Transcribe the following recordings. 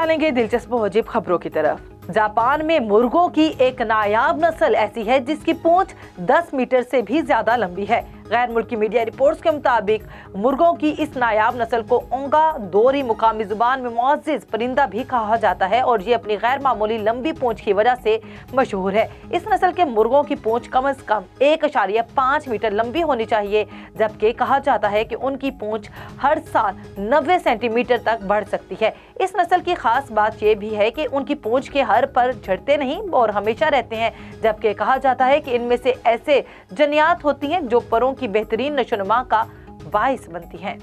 चलेंगे दिलचस्प और अजीब खबरों की तरफ। जापान में मुर्गों की एक नायाब नस्ल ऐसी है जिसकी पूंछ 10 मीटर से भी ज्यादा लंबी है। गैर मुल्की मीडिया रिपोर्ट्स के मुताबिक मुर्गों की इस नायाब नस्ल को ओंगा दोरी मुकामी जुबान में मुअज़्ज़िज़ परिंदा भी कहा जाता है और ये अपनी गैर मामूली लंबी पूंछ की वजह से मशहूर है। इस नस्ल के मुर्गों की पूंछ कम से कम 1.5 मीटर लंबी होनी चाहिए, जबकि कहा जाता है कि उनकी पूंछ हर साल 90 सेंटीमीटर तक बढ़ सकती है। इस नस्ल की खास बात यह भी है कि उनकी पूंछ के हर पर झड़ते नहीं और हमेशा रहते हैं, जबकि कहा जाता है कि इनमें से ऐसे जनियात होती हैं जो परों की बेहतरीन नशोनुमा का बाइस बनती हैं।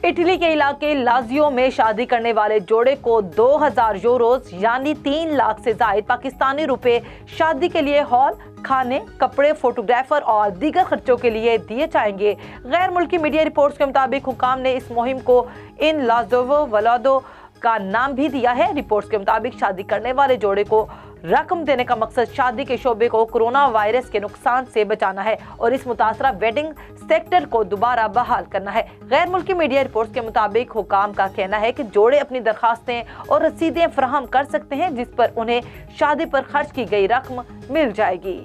इटली के इलाके लाजियो में शादी करने वाले जोड़े को 2000 यूरोज यानी 3 लाख से जायद पाकिस्तानी रुपए शादी के लिए हॉल, खाने, कपड़े, फोटोग्राफर और दीगर खर्चों के लिए दिए जाएंगे। गैर मुल्की मीडिया रिपोर्ट्स के मुताबिक हुकाम ने इस मुहिम को इन लाजोवो वलादो का नाम भी दिया है। रिपोर्ट्स के मुताबिक शादी करने वाले जोड़े को रकम देने का मकसद शादी के शोबे को कोरोना वायरस के नुकसान से बचाना है और इस मुतासरा वेडिंग सेक्टर को दोबारा बहाल करना है। गैर मुल्की मीडिया रिपोर्ट्स के मुताबिक हुकाम का कहना है कि जोड़े अपनी दरखास्तें और रसीदें फराहम कर सकते हैं जिस पर उन्हें शादी पर खर्च की गई रकम मिल जाएगी।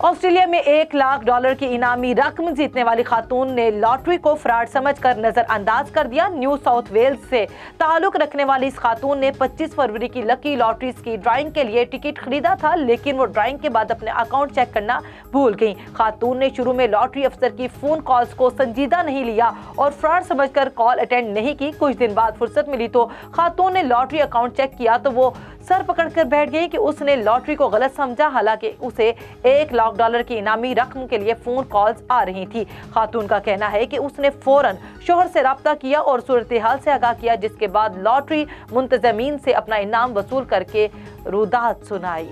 ऑस्ट्रेलिया में $1 लाख की इनामी रकम जीतने वाली खातून ने लॉटरी को फ्रॉड समझकर नजरअंदाज कर दिया। न्यू साउथ वेल्स से ताल्लुक रखने वाली इस खातून ने 25 फरवरी की लकी लॉटरीज की ड्राइंग के लिए टिकट खरीदा था, लेकिन वो ड्राइंग के बाद अपने अकाउंट चेक करना भूल गई। खातून ने शुरू में लॉटरी अफसर की फोन कॉल्स को संजीदा नहीं लिया और फ्रॉड समझकर कॉल अटेंड नहीं की। कुछ दिन बाद फुर्सत मिली तो खातून ने लॉटरी अकाउंट चेक किया तो वो सर पकड़कर बैठ गई कि उसने लॉटरी को गलत समझा, हालांकि उसे $1 लाख की इनामी रकम के लिए फोन कॉल्स आ रही थी। खातून का कहना है कि उसने फौरन शोहर से राब्ता किया और सूरत-ए-हाल से आगाह किया, जिसके बाद लॉटरी मुंतजमीन से अपना इनाम वसूल करके रुदात सुनाई।